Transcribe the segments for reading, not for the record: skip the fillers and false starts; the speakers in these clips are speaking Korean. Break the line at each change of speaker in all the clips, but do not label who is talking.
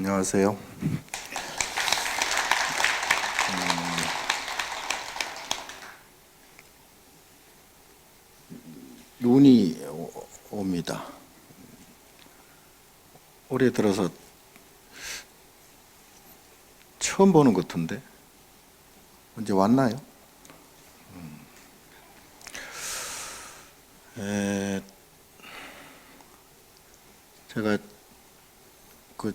안녕하세요. 눈이 옵니다. 올해 들어서 처음 보는 것 같은데 언제 왔나요? 제가 그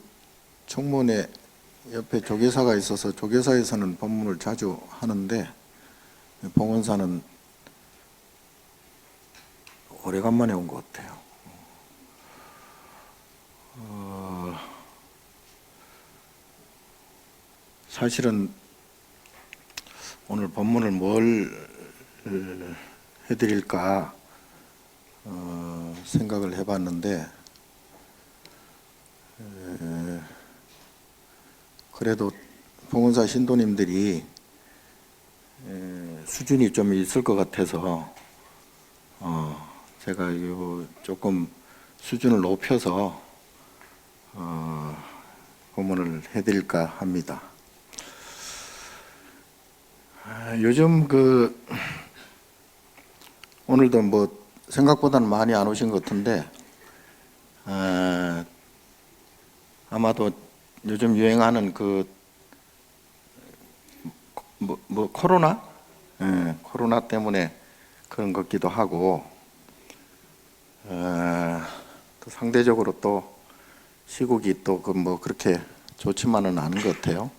총무원에 옆에 조계사가 있어서 조계사에서는 법문을 자주 하는데 봉원사는 오래간만에 온 것 같아요. 사실은 오늘 법문을 뭘 해드릴까 생각을 해봤는데 그래도 봉원사 신도님들이 수준이 좀 있을 것 같아서 제가 조금 수준을 높여서 법문을 해드릴까 합니다. 요즘 오늘도 뭐 생각보다는 많이 안 오신 것 같은데 아마도 요즘 유행하는 코로나? 코로나 때문에 그런 것 같기도 하고 또 상대적으로 또 시국이 또 그렇게 좋지만은 않은 것 같아요.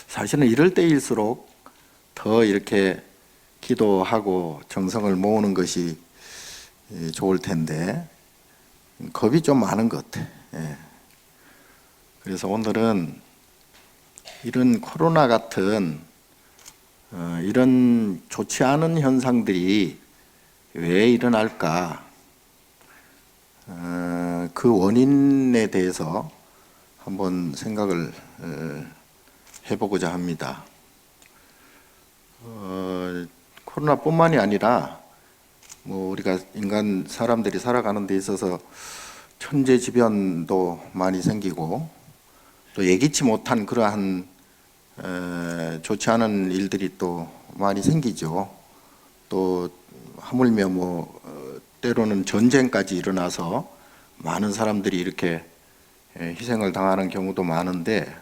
사실은 이럴 때일수록 더 이렇게 기도하고 정성을 모으는 것이 좋을 텐데 겁이 좀 많은 것 같아. 그래서 오늘은 이런 코로나 같은 이런 좋지 않은 현상들이 왜 일어날까? 그 원인에 대해서 한번 생각을 해보고자 합니다. 코로나뿐만이 아니라 우리가 인간 사람들이 살아가는 데 있어서 천재지변도 많이 생기고 또 예기치 못한 그러한 좋지 않은 일들이 또 많이 생기죠. 또 하물며 때로는 전쟁까지 일어나서 많은 사람들이 이렇게 희생을 당하는 경우도 많은데,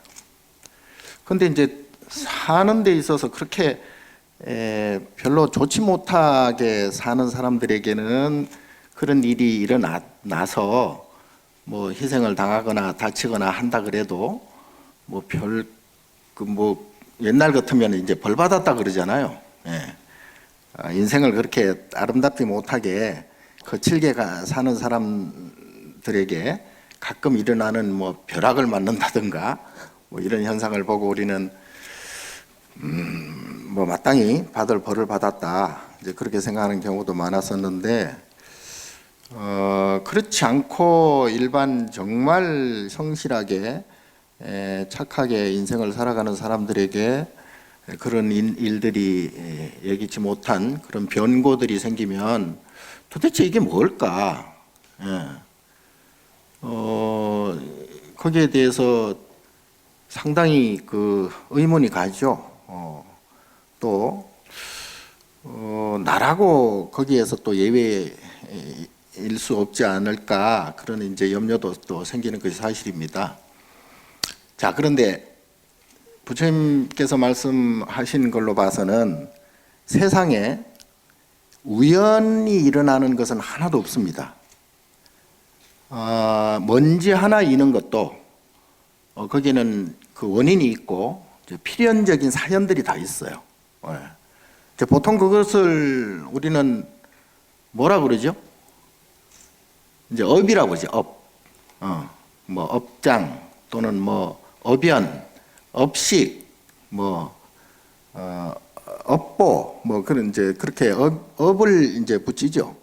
근데 이제 사는 데 있어서 그렇게 별로 좋지 못하게 사는 사람들에게는 그런 일이 일어나서 희생을 당하거나 다치거나 한다 그래도 옛날 같으면 이제 벌 받았다 그러잖아요. 인생을 그렇게 아름답지 못하게 거칠게 사는 사람들에게 가끔 일어나는 벼락을 맞는다든가 이런 현상을 보고 우리는 마땅히 받을 벌을 받았다 이제 그렇게 생각하는 경우도 많았었는데 그렇지 않고 일반 정말 성실하게 착하게 인생을 살아가는 사람들에게 그런 일들이 예기치 못한 그런 변고들이 생기면 도대체 이게 뭘까? 거기에 대해서 상당히 의문이 가죠. 또 나라고 거기에서 또 예외일 수 없지 않을까 그런 이제 염려도 또 생기는 것이 사실입니다. 자, 그런데 부처님께서 말씀하신 걸로 봐서는 세상에 우연히 일어나는 것은 하나도 없습니다. 먼지 하나 이는 것도 거기에는 그 원인이 있고 필연적인 사연들이 다 있어요. 보통 그것을 우리는 뭐라 그러죠? 이제 업이라고 그러죠. 업장 또는 업연, 업식, 업보, 그런 이제 그렇게 업을 이제 붙이죠.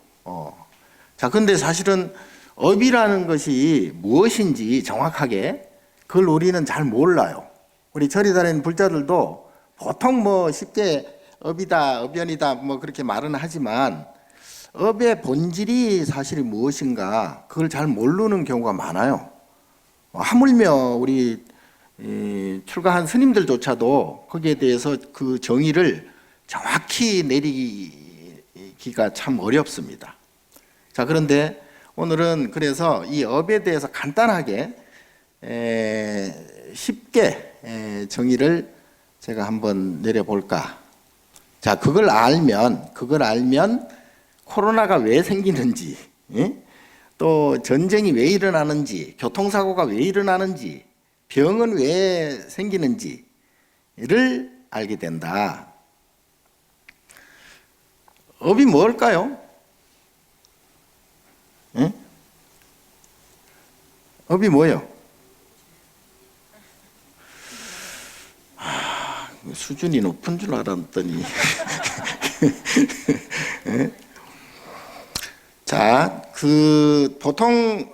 자, 근데 사실은 업이라는 것이 무엇인지 정확하게 그걸 우리는 잘 몰라요. 우리 절에 다니는 불자들도 보통 쉽게 업이다, 업연이다 그렇게 말은 하지만 업의 본질이 사실이 무엇인가 그걸 잘 모르는 경우가 많아요. 하물며 우리 출가한 스님들조차도 거기에 대해서 그 정의를 정확히 내리기가 참 어렵습니다. 자, 그런데 오늘은 그래서 이 업에 대해서 간단하게 쉽게 정의를 제가 한번 내려볼까. 자, 그걸 알면 코로나가 왜 생기는지, 또 전쟁이 왜 일어나는지, 교통사고가 왜 일어나는지, 병은 왜 생기는지를 알게 된다. 업이 뭘까요? 업이 뭐예요? 수준이 높은 줄 알았더니 자, 그 보통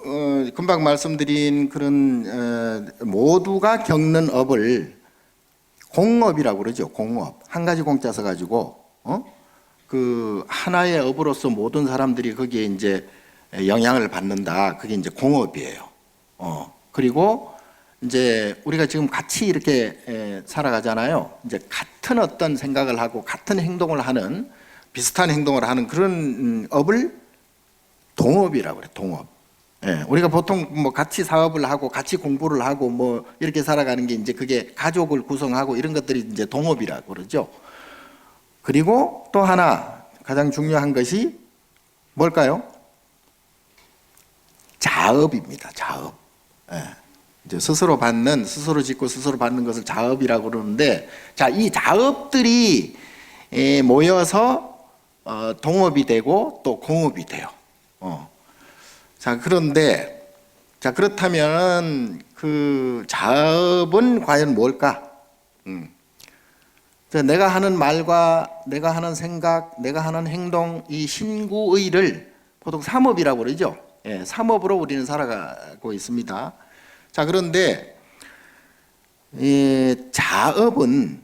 금방 말씀드린 그런 모두가 겪는 업을 공업이라고 그러죠. 공업. 한 가지 공짜 써가지고 그 하나의 업으로서 모든 사람들이 거기에 이제 영향을 받는다. 그게 이제 공업이에요. 그리고 이제 우리가 지금 같이 이렇게 살아가잖아요. 이제 같은 어떤 생각을 하고 같은 행동을 하는 비슷한 행동을 하는 그런 업을 동업이라고 그래. 동업. 우리가 보통 뭐 같이 사업을 하고 같이 공부를 하고 뭐 이렇게 살아가는 게 이제 그게 가족을 구성하고 이런 것들이 이제 동업이라고 그러죠. 그리고 또 하나 가장 중요한 것이 뭘까요? 자업입니다. 자업. 이제 스스로 짓고 스스로 받는 것을 자업이라고 그러는데, 자, 이 자업들이 모여서 동업이 되고 또 공업이 돼요. 자, 그런데, 자, 그렇다면 그 자업은 과연 뭘까? 내가 하는 말과 내가 하는 생각, 내가 하는 행동, 이 신구의를 보통 삼업이라고 그러죠. 삼업으로 우리는 살아가고 있습니다. 자, 그런데 자업은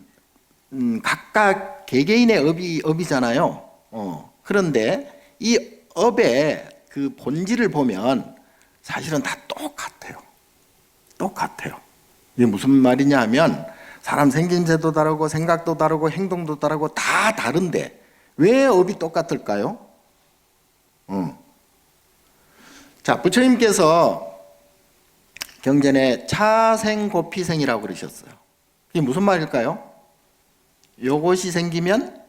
각각 개개인의 업이잖아요. 그런데 이 업의 그 본질을 보면 사실은 다 똑같아요. 똑같아요. 이게 무슨 말이냐 하면 사람 생김새도 다르고 생각도 다르고 행동도 다르고 다 다른데 왜 업이 똑같을까요? 자, 부처님께서 경전에 차생고피생이라고 그러셨어요. 이게 무슨 말일까요? 요것이 생기면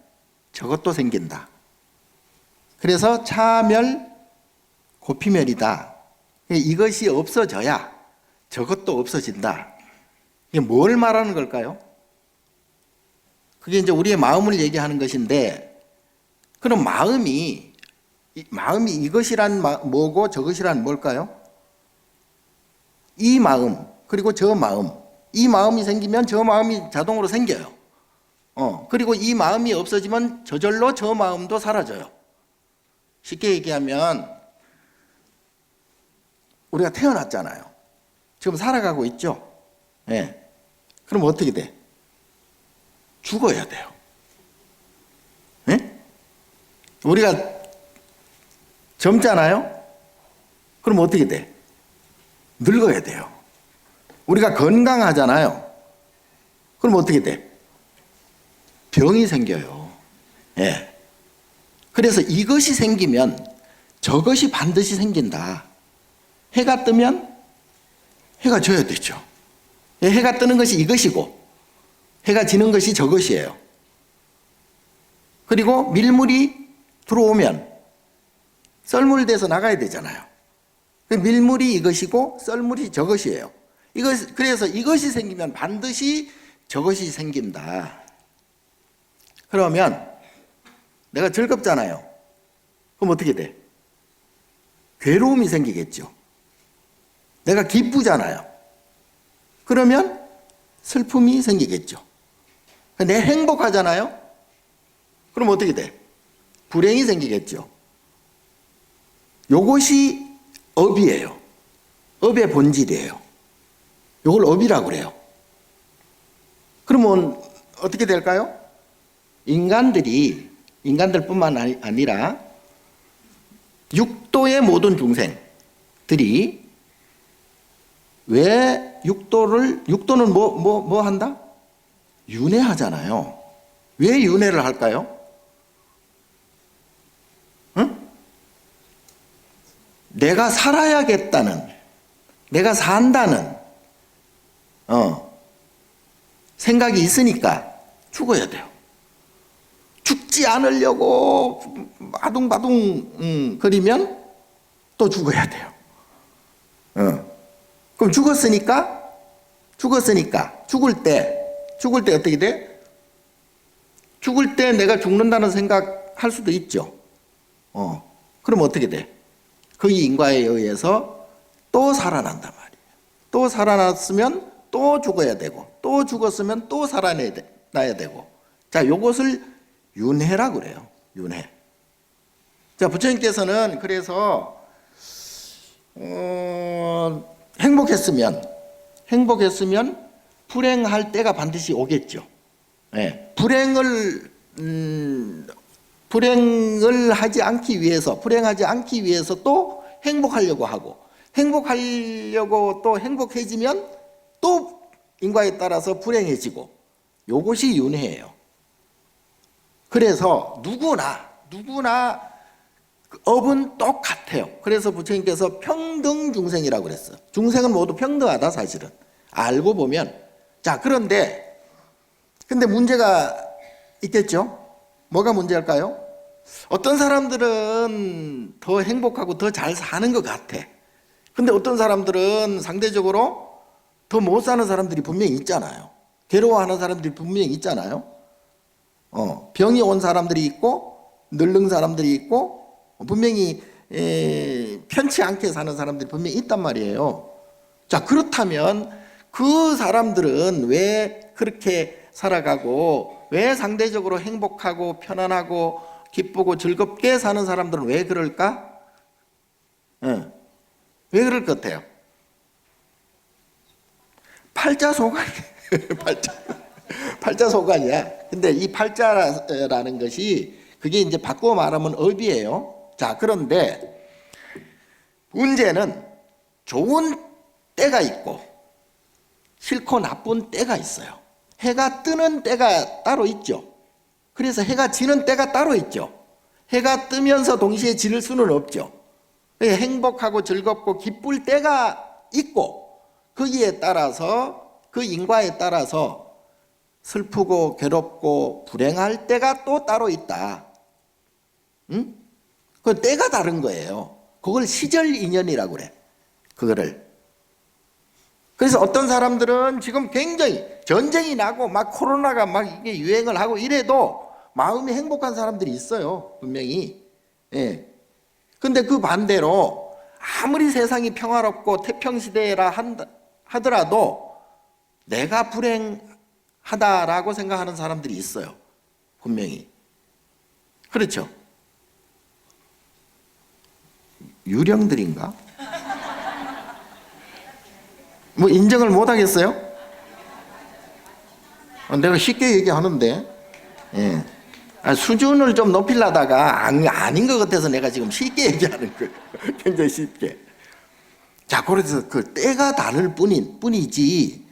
저것도 생긴다. 그래서 차멸 고피멸이다. 이것이 없어져야 저것도 없어진다. 이게 뭘 말하는 걸까요? 그게 이제 우리의 마음을 얘기하는 것인데, 그럼 마음이 이것이란 뭐고 저것이란 뭘까요? 이 마음 그리고 저 마음, 이 마음이 생기면 저 마음이 자동으로 생겨요. 그리고 이 마음이 없어지면 저절로 저 마음도 사라져요. 쉽게 얘기하면 우리가 태어났잖아요. 지금 살아가고 있죠. 그럼 어떻게 돼? 죽어야 돼요. 우리가 젊잖아요. 그럼 어떻게 돼? 늙어야 돼요. 우리가 건강하잖아요. 그럼 어떻게 돼? 병이 생겨요. 그래서 이것이 생기면 저것이 반드시 생긴다. 해가 뜨면 해가 져야 되죠. 해가 뜨는 것이 이것이고 해가 지는 것이 저것이에요. 그리고 밀물이 들어오면 썰물돼서 나가야 되잖아요. 밀물이 이것이고 썰물이 저것이에요. 그래서 이것이 생기면 반드시 저것이 생긴다. 그러면 내가 즐겁잖아요. 그럼 어떻게 돼? 괴로움이 생기겠죠. 내가 기쁘잖아요. 그러면 슬픔이 생기겠죠. 내 행복하잖아요. 그럼 어떻게 돼? 불행이 생기겠죠. 요것이 업이에요. 업의 본질이에요. 요걸 업이라고 그래요. 그러면 어떻게 될까요? 인간들뿐만 아니라 육도의 모든 중생들이 왜 육도는 뭐 한다? 윤회하잖아요. 왜 윤회를 할까요? 응? 내가 살아야겠다는, 내가 산다는 생각이 있으니까 죽어야 돼요. 죽지 않으려고 바둥바둥 거리면 또 죽어야 돼요. 그럼 죽을 때 어떻게 돼? 죽을 때 내가 죽는다는 생각할 수도 있죠. 그럼 어떻게 돼? 그 인과에 의해서 또 살아난단 말이에요. 또 살아났으면 또 죽어야 되고, 또 죽었으면 또 살아나야 되고. 자, 요것을 윤회라고 그래요. 윤회. 자, 부처님께서는 그래서 행복했으면 불행할 때가 반드시 오겠죠. 네. 불행하지 않기 위해서 또 행복하려고 하고, 행복하려고 또 행복해지면 또 인과에 따라서 불행해지고, 요것이 윤회예요. 그래서 누구나 업은 똑같아요. 그래서 부처님께서 평등 중생이라고 그랬어요. 중생은 모두 평등하다, 사실은. 알고 보면. 자, 근데 문제가 있겠죠? 뭐가 문제일까요? 어떤 사람들은 더 행복하고 더 잘 사는 것 같아. 근데 어떤 사람들은 상대적으로 더 못 사는 사람들이 분명히 있잖아요. 괴로워하는 사람들이 분명히 있잖아요. 병이 온 사람들이 있고, 늙는 사람들이 있고, 분명히 편치 않게 사는 사람들이 분명히 있단 말이에요. 자, 그렇다면 그 사람들은 왜 그렇게 살아가고, 왜 상대적으로 행복하고 편안하고 기쁘고 즐겁게 사는 사람들은 왜 그럴까? 왜 그럴 것 같아요? 팔자소관. 팔자소관이야. 근데 이 팔자라는 것이 그게 이제 바꾸어 말하면 업이에요. 자, 그런데 문제는 좋은 때가 있고 싫고 나쁜 때가 있어요. 해가 뜨는 때가 따로 있죠. 그래서 해가 지는 때가 따로 있죠. 해가 뜨면서 동시에 지를 수는 없죠. 행복하고 즐겁고 기쁠 때가 있고, 거기에 따라서 그 인과에 따라서 슬프고 괴롭고 불행할 때가 또 따로 있다. 응? 그 때가 다른 거예요. 그걸 시절 인연이라고 그래. 그거를. 그래서 어떤 사람들은 지금 굉장히 전쟁이 나고 막 코로나가 막 이게 유행을 하고 이래도 마음이 행복한 사람들이 있어요. 분명히. 예. 근데 그 반대로 아무리 세상이 평화롭고 태평시대라 하더라도 내가 불행하다라고 생각하는 사람들이 있어요. 분명히. 그렇죠? 유령들인가? 뭐 인정을 못 하겠어요? 내가 쉽게 얘기하는데, 예. 수준을 좀 높이려다가 아닌 것 같아서 내가 지금 쉽게 얘기하는 거예요. 굉장히 쉽게. 자, 그래서 그 때가 다를 뿐이지.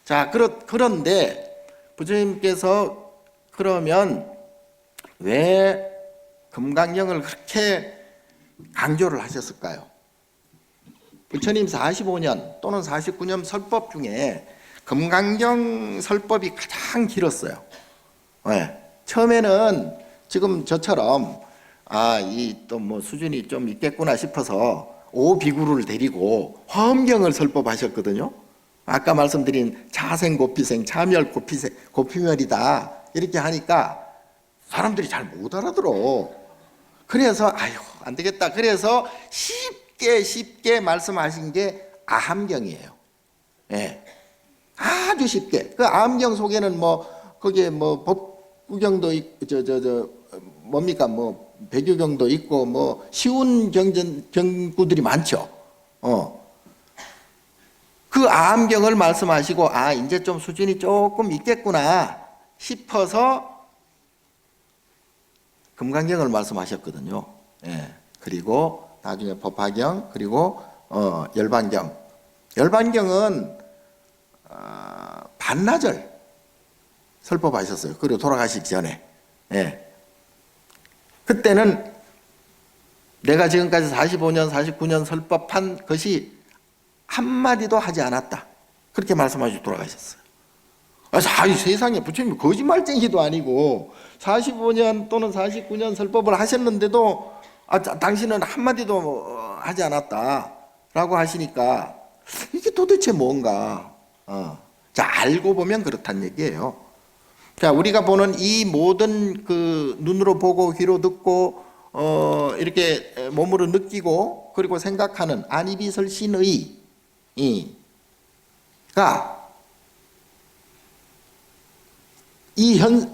자, 그런데 부처님께서 그러면 왜 금강경을 그렇게 강조를 하셨을까요? 부처님 45년 또는 49년 설법 중에 금강경 설법이 가장 길었어요. 네. 처음에는 지금 저처럼 이 또 뭐 수준이 좀 있겠구나 싶어서 오비구루를 데리고 화엄경을 설법하셨거든요. 아까 말씀드린 자생고피생, 자멸고피멸이다 이렇게 하니까 사람들이 잘 못 알아들어. 그래서 안 되겠다. 그래서 쉽게 말씀하신 게 아함경이에요. 예. 아주 쉽게. 그 아함경 속에는 거기에 법구경도 있고, 뭡니까, 배교경도 있고, 쉬운 경구들이 많죠. 그 아함경을 말씀하시고, 이제 좀 수준이 조금 있겠구나 싶어서 금강경을 말씀하셨거든요. 예. 그리고 나중에 법화경, 그리고 열반경. 열반경은 반나절 설법하셨어요. 그리고 돌아가시기 전에. 예. 그때는 내가 지금까지 45년, 49년 설법한 것이 한마디도 하지 않았다. 그렇게 말씀하시고 돌아가셨어요. 세상에 부처님이 거짓말쟁이도 아니고 45년 또는 49년 설법을 하셨는데도 당신은 한마디도 하지 않았다 라고 하시니까 이게 도대체 뭔가. 자, 알고 보면 그렇다는 얘기예요. 자, 우리가 보는 이 모든 그 눈으로 보고 귀로 듣고 이렇게 몸으로 느끼고 그리고 생각하는 안이비설신의가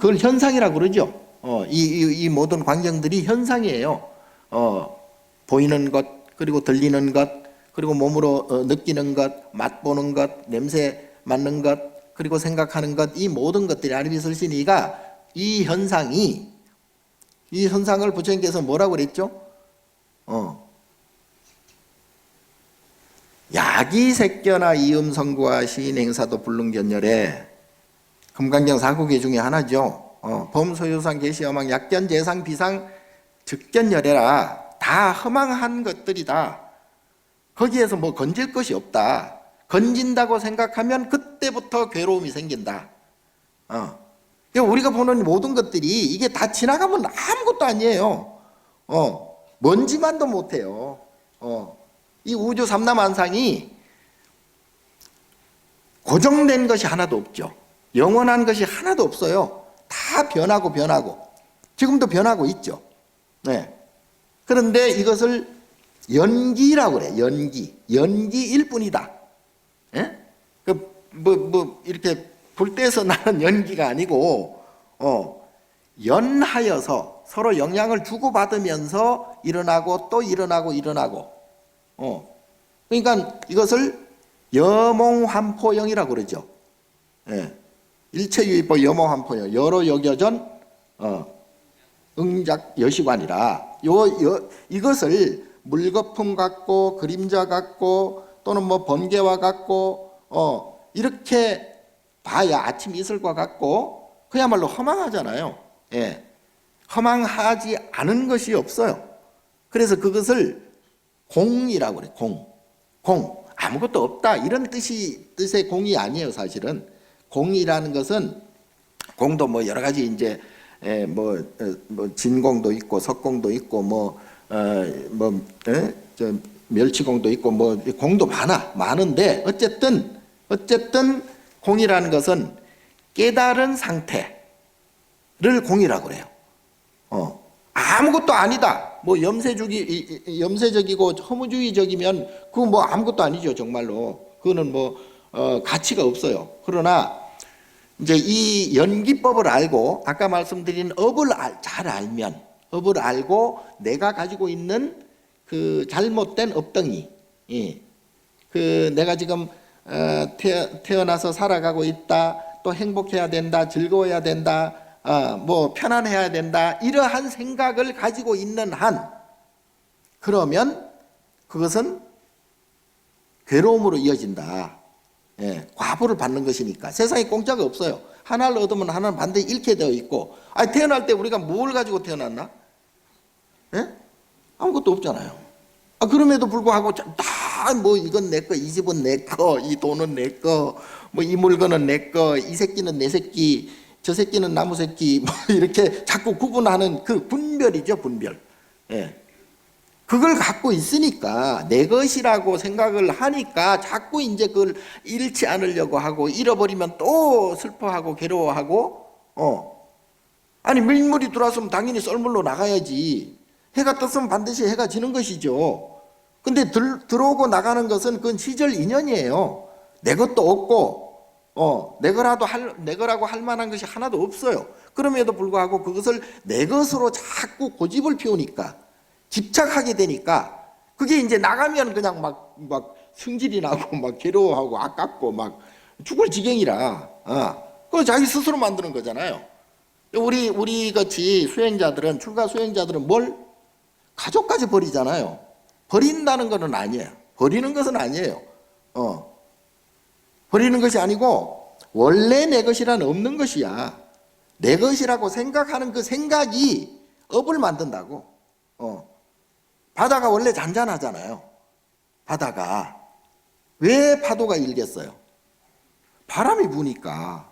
그걸 현상이라고 그러죠. 이 모든 광경들이 현상이에요. 보이는 것, 그리고 들리는 것, 그리고 몸으로 느끼는 것, 맛보는 것, 냄새 맡는 것, 그리고 생각하는 것, 이 모든 것들이 안이비설신의가 이 현상을 부처님께서 뭐라고 그랬죠? 야기색견화 이음성구와 시인행사도 불능견열에 금강경 4구계 중에 하나죠. 범소유상 계시허망 약견 재상 비상 즉견열애라 다 허망한 것들이다. 거기에서 뭐 건질 것이 없다. 건진다고 생각하면 그때부터 괴로움이 생긴다. 우리가 보는 모든 것들이 이게 다 지나가면 아무것도 아니에요. 먼지만도 못해요. 이 우주 삼라만상이 고정된 것이 하나도 없죠. 영원한 것이 하나도 없어요. 다 변하고 지금도 변하고 있죠. 네. 그런데 이것을 연기라고 그래. 연기일 뿐이다. 예? 이렇게 불 때에서 나는 연기가 아니고 연하여서 서로 영향을 주고받으면서 일어나고 또 일어나고 그러니까 이것을 여몽환포영이라고 그러죠. 예. 일체유의법 여몽환포영 여로 여겨전 응작 여시관이라 이것을 물거품 같고 그림자 같고 또는 뭐 번개와 같고 이렇게 봐야 아침 이슬과 같고 그야말로 허망하잖아요. 예. 허망하지 않은 것이 없어요. 그래서 그것을 공이라고 그래. 공. 아무것도 없다 이런 뜻의 공이 아니에요. 사실은 공이라는 것은 공도 뭐 여러 가지 이제 뭐 진공도 있고 석공도 있고 멸치공도 있고 뭐 공도 많은데 어쨌든 공이라는 것은 깨달은 상태를 공이라고 그래요. 아무것도 아니다. 뭐 염세적이고 허무주의적이면 그거 뭐 아무것도 아니죠. 정말로 그거는 뭐 가치가 없어요. 그러나 이제 이 연기법을 알고 아까 말씀드린 업을 잘 알면 업을 알고 내가 가지고 있는 그 잘못된 업덩이, 그 내가 지금 태어나서 살아가고 있다, 또 행복해야 된다, 즐거워야 된다, 뭐 편안해야 된다 이러한 생각을 가지고 있는 한 그러면 그것은 괴로움으로 이어진다. 예, 과보를 받는 것이니까 세상에 공짜가 없어요. 하나를 얻으면 하나는 반드시 잃게 되어 있고 태어날 때 우리가 뭘 가지고 태어났나? 예? 아무것도 없잖아요. 그럼에도 불구하고 다 뭐 이건 내 거, 이 집은 내 거, 이 돈은 내 거, 뭐 이 물건은 내 거, 이 새끼는 내 새끼, 저 새끼는 나무 새끼, 뭐 이렇게 자꾸 구분하는 그 분별이죠, 분별. 예. 그걸 갖고 있으니까 내 것이라고 생각을 하니까 자꾸 이제 그걸 잃지 않으려고 하고 잃어버리면 또 슬퍼하고 괴로워하고 아니 밀물이 들어왔으면 당연히 썰물로 나가야지. 해가 떴으면 반드시 해가 지는 것이죠. 근데 들어오고 나가는 것은 그건 시절 인연이에요. 내 것도 없고 내 거라고 할 만한 것이 하나도 없어요. 그럼에도 불구하고 그것을 내 것으로 자꾸 고집을 피우니까 집착하게 되니까 그게 이제 나가면 그냥 막 승질이 나고 막 괴로워하고 아깝고 막 죽을 지경이라 그걸 자기 스스로 만드는 거잖아요. 우리 같이 수행자들은 출가 수행자들은 뭘 가족까지 버리잖아요. 버린다는 것은 아니에요. 버리는 것은 아니에요. 버리는 것이 아니고 원래 내 것이란 없는 것이야. 내 것이라고 생각하는 그 생각이 업을 만든다고. 바다가 원래 잔잔하잖아요. 바다가 왜 파도가 일겠어요? 바람이 부니까.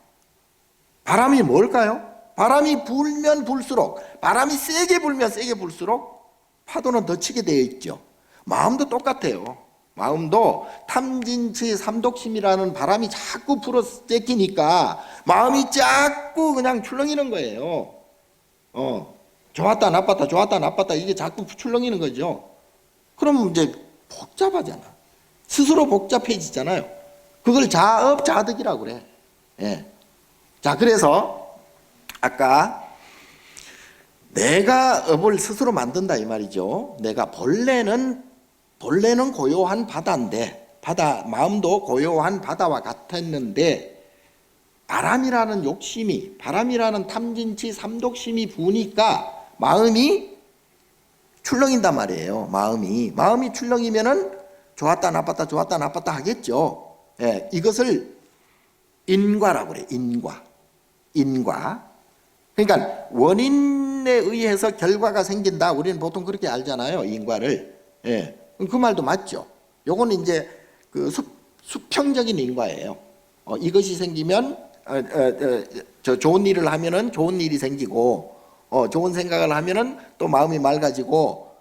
바람이 뭘까요? 바람이 불면 불수록, 바람이 세게 불면 세게 불수록 파도는 더 치게 되어 있죠. 마음도 똑같아요. 마음도 탐진치 삼독심이라는 바람이 자꾸 불어 째키니까 마음이 자꾸 그냥 출렁이는 거예요. 좋았다 나빴다 좋았다 나빴다 이게 자꾸 출렁이는 거죠. 그럼 이제 복잡하잖아. 스스로 복잡해지잖아요. 그걸 자업자득이라고 그래. 예. 자, 그래서 아까 내가 업을 스스로 만든다 이 말이죠. 내가 본래는 고요한 바다인데, 마음도 고요한 바다와 같았는데 바람이라는 욕심이, 바람이라는 탐진치 삼독심이 부니까 마음이 출렁인단 말이에요. 마음이 출렁이면은 좋았다 나빴다 좋았다 나빴다 하겠죠. 예, 이것을 인과라고 그래. 인과. 그러니까 원인에 의해서 결과가 생긴다. 우리는 보통 그렇게 알잖아요. 인과를. 예, 그 말도 맞죠. 요거는 이제 그 수평적인 인과예요. 이것이 생기면 저 좋은 일을 하면은 좋은 일이 생기고, 좋은 생각을 하면은 또 마음이 맑아지고,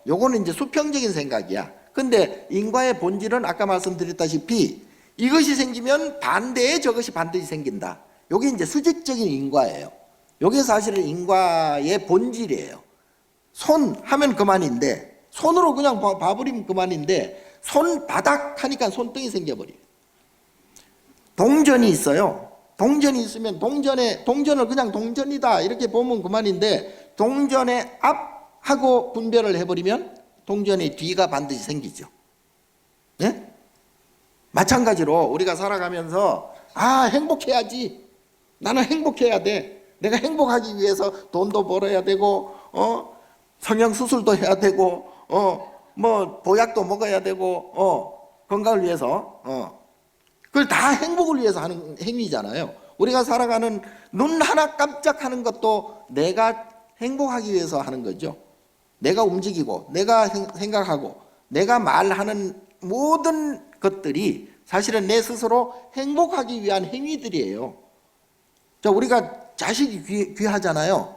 요거는 이제 수평적인 생각이야. 근데 인과의 본질은 아까 말씀드렸다시피 이것이 생기면 반대에 저것이 반드시 생긴다. 요게 이제 수직적인 인과예요. 요게 사실은 인과의 본질이에요. 손 하면 그만인데, 손으로 그냥 봐버리면 그만인데 손바닥 하니까 손등이 생겨버려요. 동전이 있어요. 동전이 있으면 동전을 그냥 동전이다 이렇게 보면 그만인데, 동전의 앞하고 분별을 해버리면 동전의 뒤가 반드시 생기죠. 네? 마찬가지로 우리가 살아가면서 행복해야지. 나는 행복해야 돼. 내가 행복하기 위해서 돈도 벌어야 되고, 성형수술도 해야 되고, 뭐 보약도 먹어야 되고, 건강을 위해서, 그걸 다 행복을 위해서 하는 행위잖아요. 우리가 살아가는 눈 하나 깜짝하는 것도 내가 행복하기 위해서 하는 거죠. 내가 움직이고, 내가 생각하고, 내가 말하는 모든 것들이 사실은 내 스스로 행복하기 위한 행위들이에요. 자, 우리가 자식이 귀하잖아요.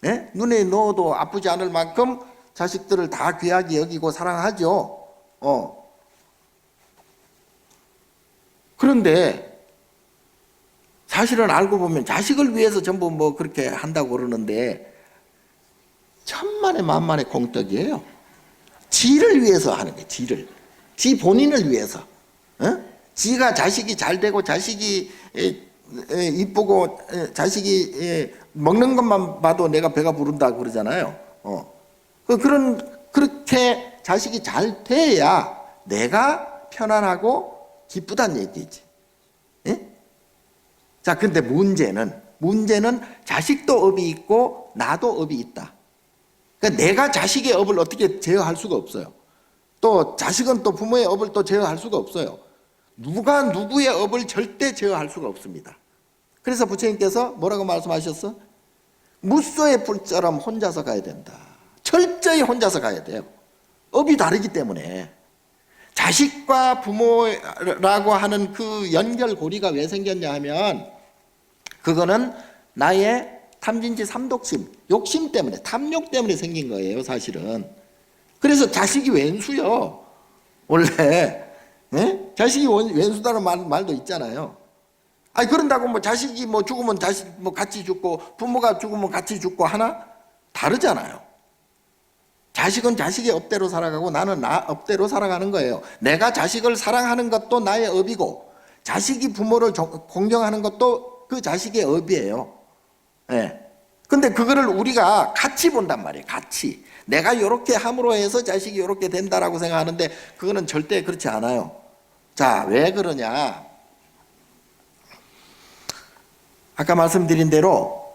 예? 눈에 넣어도 아프지 않을 만큼 자식들을 다 귀하게 여기고 사랑하죠. 그런데 사실은 알고 보면 자식을 위해서 전부 뭐 그렇게 한다고 그러는데 천만의 만만의 공덕이에요. 지를 위해서 하는 거예요. 지 본인을 위해서. 지가 자식이 잘 되고 자식이 이쁘고 자식이 먹는 것만 봐도 내가 배가 부른다 그러잖아요. 그렇게 자식이 잘 돼야 내가 편안하고 기쁘다는 얘기지. 예? 자, 근데 문제는 자식도 업이 있고 나도 업이 있다. 그러니까 내가 자식의 업을 어떻게 제어할 수가 없어요. 또 자식은 또 부모의 업을 또 제어할 수가 없어요. 누가 누구의 업을 절대 제어할 수가 없습니다. 그래서 부처님께서 뭐라고 말씀하셨어? 무쏘의 불처럼 혼자서 가야 된다. 철저히 혼자서 가야 돼요. 업이 다르기 때문에. 자식과 부모라고 하는 그 연결고리가 왜 생겼냐 하면 그거는 나의 탐진치 삼독심, 욕심 때문에, 탐욕 때문에 생긴 거예요, 사실은. 그래서 자식이 왼수요. 원래 자식이 왼수다는 말도 있잖아요. 그런다고 뭐 자식이 뭐 죽으면 자식 뭐 같이 죽고 부모가 죽으면 같이 죽고 하나? 다르잖아요. 자식은 자식의 업대로 살아가고 나는 나 업대로 살아가는 거예요. 내가 자식을 사랑하는 것도 나의 업이고 자식이 부모를 공경하는 것도 그 자식의 업이에요. 예. 근데 그거를 우리가 같이 본단 말이에요. 같이. 내가 이렇게 함으로 해서 자식이 이렇게 된다라고 생각하는데 그거는 절대 그렇지 않아요. 자, 왜 그러냐? 아까 말씀드린 대로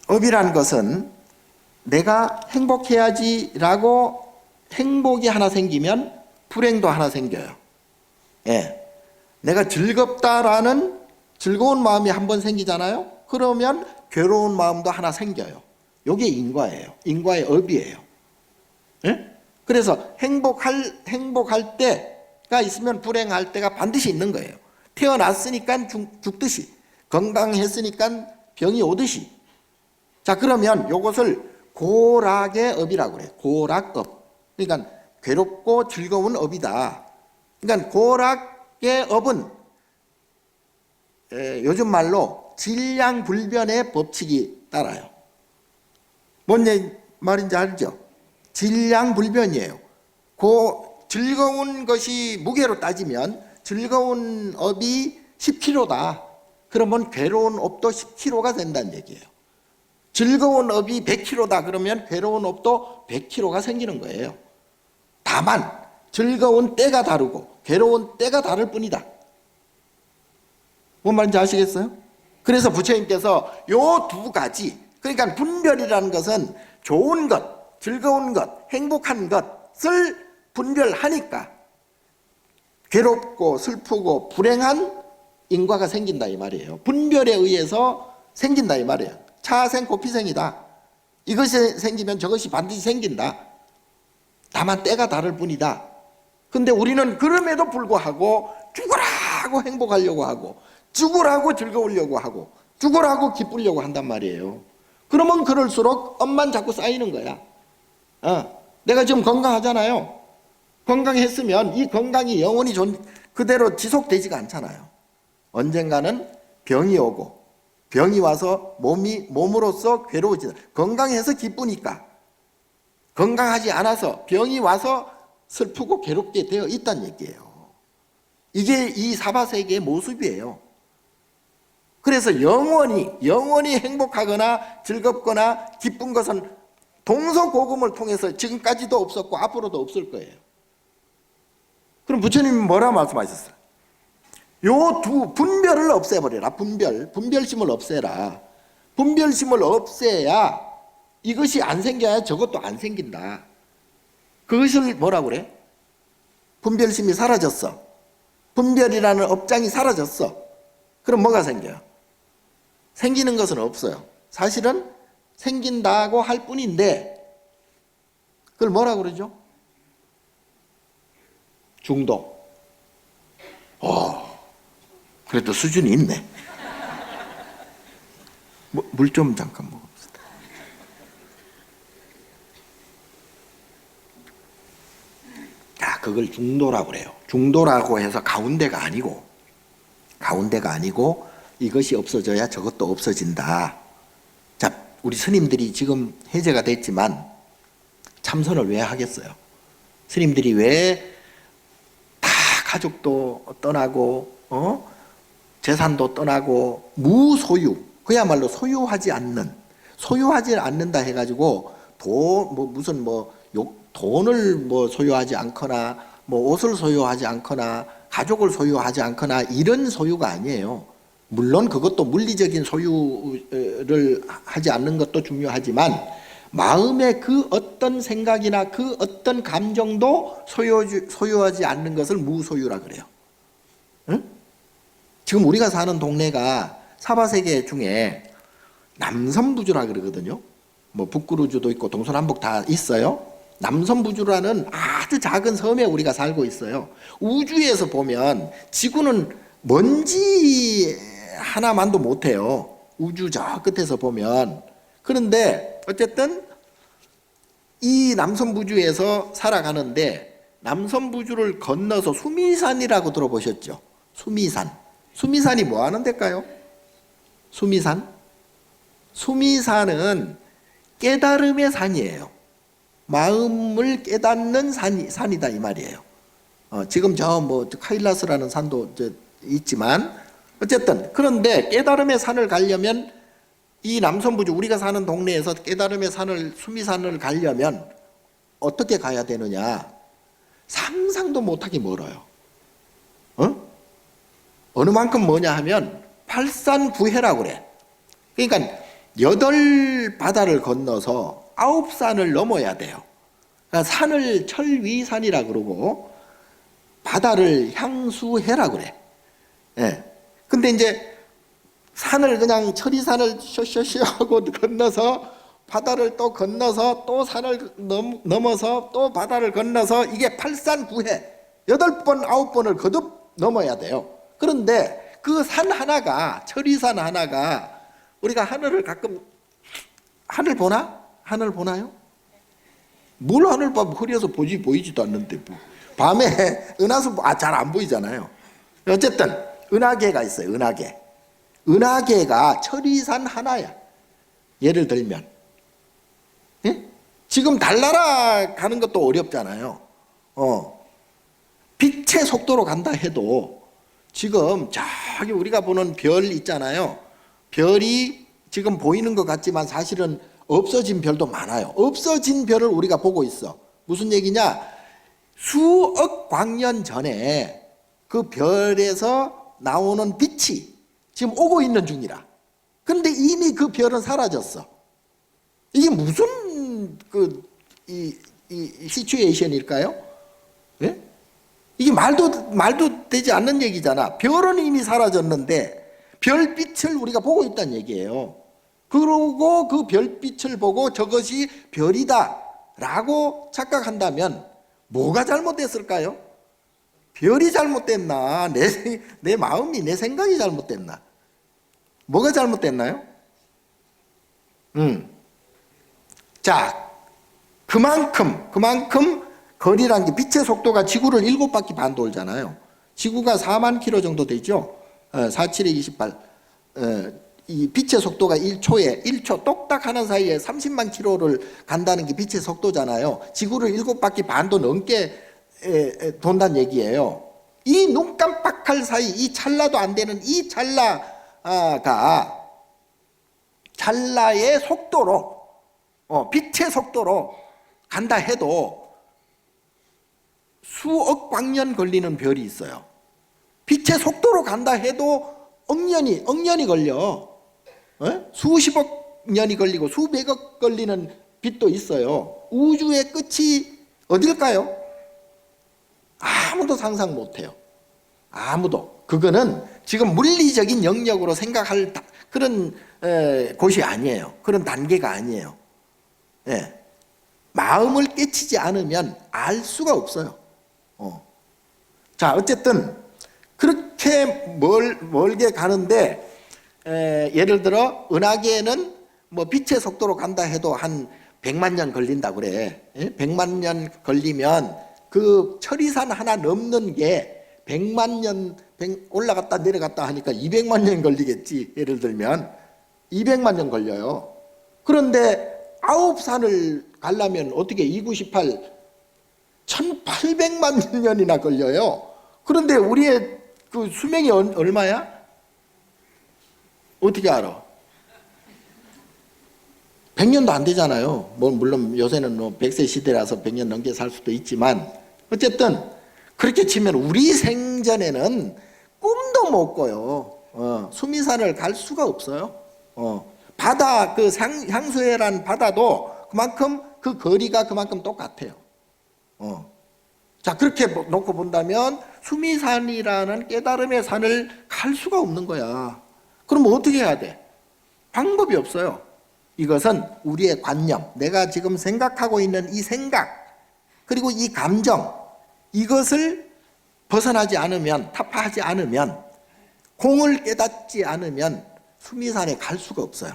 업이라는 것은 내가 행복해야지라고 행복이 하나 생기면 불행도 하나 생겨요. 예. 내가 즐겁다라는 즐거운 마음이 한번 생기잖아요. 그러면 괴로운 마음도 하나 생겨요. 이게 인과예요. 인과의 업이에요. 예? 그래서 행복할 때가 있으면 불행할 때가 반드시 있는 거예요. 태어났으니까 죽듯이, 건강했으니까 병이 오듯이. 자, 그러면 이것을 고락의 업이라고 그래요. 고락업. 그러니까 괴롭고 즐거운 업이다. 그러니까 고락의 업은 요즘 말로 질량불변의 법칙이 따라요. 뭔 말인지 알죠? 질량불변이에요. 즐거운 것이 무게로 따지면 즐거운 업이 10kg다. 그러면 괴로운 업도 10kg가 된다는 얘기예요. 즐거운 업이 100kg다. 그러면 괴로운 업도 100kg가 생기는 거예요. 다만 즐거운 때가 다르고 괴로운 때가 다를 뿐이다. 뭔 말인지 아시겠어요? 그래서 부처님께서 요 두 가지, 그러니까 분별이라는 것은 좋은 것, 즐거운 것, 행복한 것을 분별하니까 괴롭고 슬프고 불행한 인과가 생긴다 이 말이에요. 분별에 의해서 생긴다 이 말이에요. 차생 고피생이다. 이것이 생기면 저것이 반드시 생긴다. 다만 때가 다를 뿐이다. 근데 우리는 그럼에도 불구하고 죽으라고 행복하려고 하고 죽으라고 즐거우려고 하고 죽으라고 기쁘려고 한단 말이에요. 그러면 그럴수록 업만 자꾸 쌓이는 거야. 내가 지금 건강하잖아요. 건강했으면 이 건강이 영원히 그대로 지속되지가 않잖아요. 언젠가는 병이 오고 병이 와서 몸으로서 괴로워지다. 건강해서 기쁘니까. 건강하지 않아서 병이 와서 슬프고 괴롭게 되어 있다는 얘기예요. 이게 이 사바세계의 모습이에요. 그래서 영원히 행복하거나 즐겁거나 기쁜 것은 동서고금을 통해서 지금까지도 없었고 앞으로도 없을 거예요. 그럼 부처님이 뭐라 말씀하셨어요? 요 두 분별을 없애버려라. 분별심을 없애라. 분별심을 없애야 이것이 안 생겨야 저것도 안 생긴다. 그것을 뭐라고 그래? 분별심이 사라졌어. 분별이라는 업장이 사라졌어. 그럼 뭐가 생겨요? 생기는 것은 없어요. 사실은 생긴다고 할 뿐인데 그걸 뭐라고 그러죠? 중독. 그래도 수준이 있네. 물 좀 잠깐 먹읍시다. 그걸 중도라고 그래요. 중도라고 해서 가운데가 아니고 이것이 없어져야 저것도 없어진다. 자, 우리 스님들이 지금 해제가 됐지만 참선을 왜 하겠어요? 스님들이 왜 다 가족도 떠나고 재산도 떠나고 무소유, 그야말로 소유하지 않는다 해가지고 돈을 소유하지 않거나 옷을 소유하지 않거나 가족을 소유하지 않거나 이런 소유가 아니에요. 물론 그것도 물리적인 소유를 하지 않는 것도 중요하지만 마음의 그 어떤 생각이나 그 어떤 감정도 소유하지 않는 것을 무소유라 그래요. 응? 지금 우리가 사는 동네가 사바세계 중에 남선부주라 그러거든요. 북구르주도 있고 동서남북 다 있어요. 남선부주라는 아주 작은 섬에 우리가 살고 있어요. 우주에서 보면 지구는 먼지 하나만도 못해요. 우주 저 끝에서 보면. 그런데 어쨌든 이 남선부주에서 살아가는데 남선부주를 건너서 수미산이라고 들어보셨죠? 수미산이 뭐 하는 데일까요? 수미산은 깨달음의 산이에요. 마음을 깨닫는 산이다 이 말이에요. 지금 카일라스라는 산도 있지만 어쨌든 그런데 깨달음의 산을 가려면 이 남선부주 우리가 사는 동네에서 깨달음의 산을 수미산을 가려면 어떻게 가야 되느냐? 상상도 못하게 멀어요. 어느 만큼 뭐냐 하면 팔산구해라고 그래. 그러니까 8바다를 건너서 9산을 넘어야 돼요. 그러니까 산을 철위산이라 그러고 바다를 향수해라 그래. 예. 근데 이제 산을 그냥 천리산을 쇼쇼쇼 하고 건너서 바다를 또 건너서 또 산을 넘어서 또 바다를 건너서 이게 8산9해 8번 9번을 거듭 넘어야 돼요. 그런데 그 산 하나가 천리산 하나가 우리가 하늘을 가끔 하늘 보나? 하늘 보나요? 뭘 하늘 봐? 흐려서 보이지도 않는데 뭐. 밤에 은하수 잘 안 보이잖아요. 어쨌든 은하계가 있어요. 은하계가 천리산 하나야. 예를 들면 예? 지금 달나라 가는 것도 어렵잖아요. 빛의 속도로 간다 해도 지금 저기 우리가 보는 별 있잖아요. 별이 지금 보이는 것 같지만 사실은 없어진 별도 많아요. 없어진 별을 우리가 보고 있어. 무슨 얘기냐? 수억 광년 전에 그 별에서 나오는 빛이 지금 오고 있는 중이라. 근데 이미 그 별은 사라졌어. 이게 무슨 이 시츄에이션일까요? 예? 이게 말도 되지 않는 얘기잖아. 별은 이미 사라졌는데 별빛을 우리가 보고 있다는 얘기예요. 그러고 그 별빛을 보고 저것이 별이다 라고 착각한다면 뭐가 잘못됐을까요? 별이 잘못됐나? 내 마음이, 내 생각이 잘못됐나? 뭐가 잘못됐나요? 자, 그만큼 거리란 게 빛의 속도가 지구를 7바퀴 반 돌잖아요. 지구가 4만 킬로 정도 되죠. 4728. 이 빛의 속도가 1초 똑딱 하는 사이에 30만 킬로를 간다는 게 빛의 속도잖아요. 지구를 7바퀴 반도 넘게 돈다는 얘기예요. 이 눈 깜빡할 사이, 이 찰나도 안 되는 이 찰나의 속도로, 빛의 속도로 간다 해도 수억 광년 걸리는 별이 있어요. 빛의 속도로 간다 해도 억년이 걸려. 수십억 년이 걸리고 수백억 걸리는 빛도 있어요. 우주의 끝이 어딜까요? 아무도 상상 못해요. 아무도. 그거는 지금 물리적인 영역으로 생각할 그런 곳이 아니에요. 그런 단계가 아니에요. 예. 마음을 깨치지 않으면 알 수가 없어요. 자, 어쨌든 그렇게 멀게 가는데 예를 들어 은하계는 뭐 빛의 속도로 간다 해도 한 100만 년 걸린다 그래. 100만 년 걸리면 그 천리산 하나 넘는 게 100만 년 올라갔다 내려갔다 하니까 200만 년 걸리겠지. 예를 들면 200만 년 걸려요. 그런데 9산을 가려면 어떻게 2918 1800만 년이나 걸려요. 그런데 우리의 그 수명이 얼마야? 어떻게 알아? 100년도 안 되잖아요. 뭐 물론 요새는 100세 시대라서 100년 넘게 살 수도 있지만 어쨌든 그렇게 치면 우리 생전에는 꿈도 못 꿔요. 수미산을 갈 수가 없어요. 바다 그 향수해란 바다도 그만큼 그 거리가 그만큼 똑같아요. 자, 그렇게 놓고 본다면 수미산이라는 깨달음의 산을 갈 수가 없는 거야. 그럼 어떻게 해야 돼? 방법이 없어요. 이것은 우리의 관념, 내가 지금 생각하고 있는 이 생각, 그리고 이 감정, 이것을 벗어나지 않으면, 타파하지 않으면, 공을 깨닫지 않으면 수미산에 갈 수가 없어요.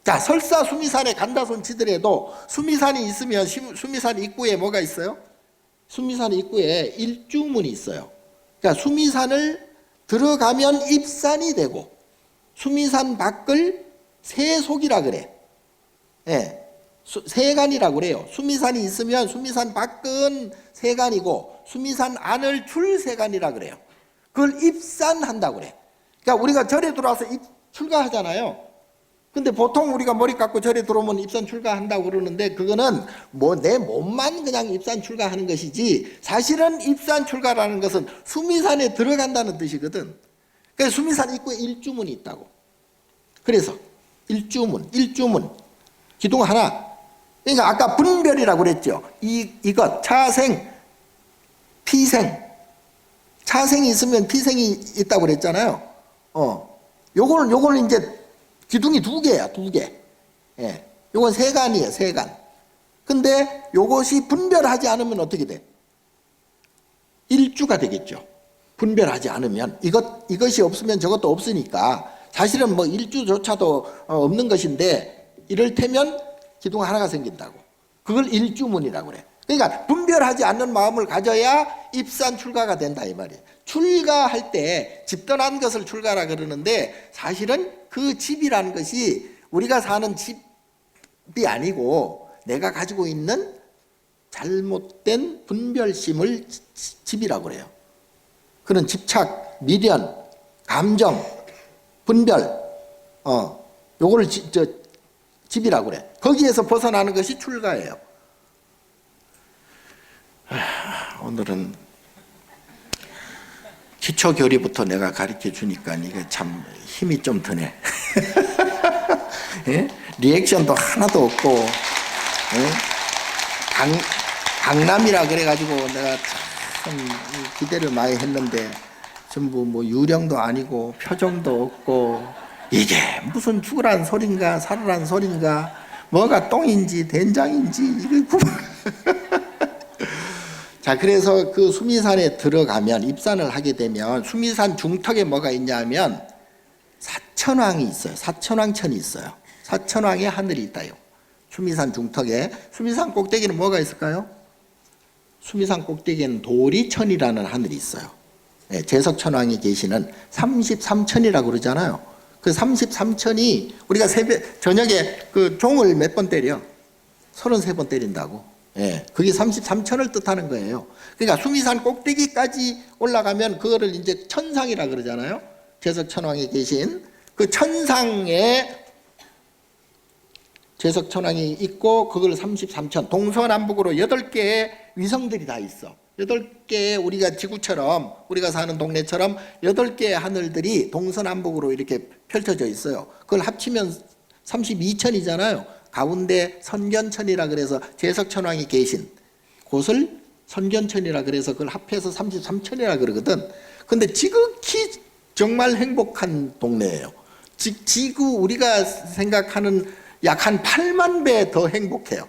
자, 설사 수미산에 간다 손 치더라도 수미산이 있으면 수미산 입구에 뭐가 있어요? 수미산 입구에 일주문이 있어요. 그러니까 수미산을 들어가면 입산이 되고 수미산 밖을 세속이라 그래. 예, 세간이라고 그래요. 수미산이 있으면 수미산 밖은 세간이고 수미산 안을 출세간이라 그래요. 그걸 입산한다고 그래. 그러니까 우리가 절에 들어와서 출가하잖아요. 근데 보통 우리가 머리 깎고 절에 들어오면 입산 출가한다고 그러는데 그거는 뭐 내 몸만 그냥 입산 출가하는 것이지 사실은 입산 출가라는 것은 수미산에 들어간다는 뜻이거든. 그래서 수미산 입구에 일주문이 있다고. 그래서 일주문 기둥 하나. 그러니까 아까 분별이라고 그랬죠. 이것 차생, 피생. 차생이 있으면 피생이 있다고 그랬잖아요.
요거는 이제 기둥이 두 개야, 두 개. 예. 요건 세간이에요, 세간. 근데 요것이 분별하지 않으면 어떻게 돼? 일주가 되겠죠. 분별하지 않으면 이것이 없으면 저것도 없으니까 사실은 뭐 일주조차도 없는 것인데 이를테면 기둥 하나가 생긴다고. 그걸 일주문이라고 그래. 그러니까 분별하지 않는 마음을 가져야 입산 출가가 된다 이 말이에요. 출가할 때 집 떠난 것을 출가라 그러는데 사실은 그 집이라는 것이 우리가 사는 집이 아니고 내가 가지고 있는 잘못된 분별심을 집이라고 그래요. 그런 집착, 미련, 감정, 분별, 요거를 집이라고 그래. 거기에서 벗어나는 것이 출가예요. 오늘은 기초교리부터 내가 가르쳐 주니까 이게 참 힘이 좀 드네. 예? 리액션도 하나도 없고, 예? 강남이라 그래가지고 내가 참 기대를 많이 했는데 전부 뭐 유령도 아니고 표정도 없고 이게 무슨 죽으란 소린가 살으란 소린가 뭐가 똥인지 된장인지 이게 자, 그래서 그 수미산에 들어가면 입산을 하게 되면 수미산 중턱에 뭐가 있냐면 사천왕이 있어요. 사천왕천이 있어요. 사천왕의 하늘이 있다요. 수미산 중턱에. 수미산 꼭대기는 뭐가 있을까요? 수미산 꼭대기에는 도리천이라는 하늘이 있어요. 네, 제석천왕이 계시는 33천이라고 그러잖아요. 그 33천이 우리가 저녁에 그 종을 몇 번 때려? 33번 때린다고. 예, 그게 33천을 뜻하는 거예요. 그러니까 수미산 꼭대기까지 올라가면 그거를 이제 천상이라 그러잖아요. 제석천왕이 계신 그 천상에 제석천왕이 있고 그걸 33천 동서남북으로 8개의 위성들이 다 있어. 8개의 우리가 지구처럼 우리가 사는 동네처럼 8개의 하늘들이 동서남북으로 이렇게 펼쳐져 있어요. 그걸 합치면 32천이잖아요. 가운데 선견천이라 그래서 제석천왕이 계신 곳을 선견천이라 그래서 그걸 합해서 33천이라 그러거든. 근데 지극히 정말 행복한 동네예요. 지구 우리가 생각하는 약 한 8만 배 더 행복해요.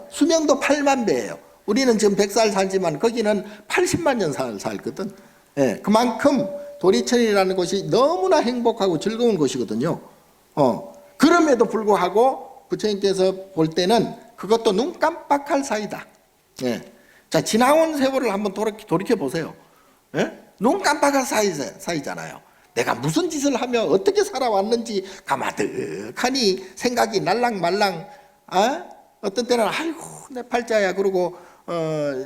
수명도 8만 배예요. 우리는 지금 100살 살지만 거기는 80만 년 살거든. 예, 그만큼 도리천이라는 곳이 너무나 행복하고 즐거운 곳이거든요. 그럼에도 불구하고 부처님께서 볼 때는 그것도 눈 깜빡할 사이다. 예. 자, 지나온 세월을 한번 돌이켜 보세요. 예? 눈 깜빡할 사이잖아요. 내가 무슨 짓을 하며 어떻게 살아왔는지 가마득하니 생각이 날랑말랑. 어떤 때는 아이고 내 팔자야 그러고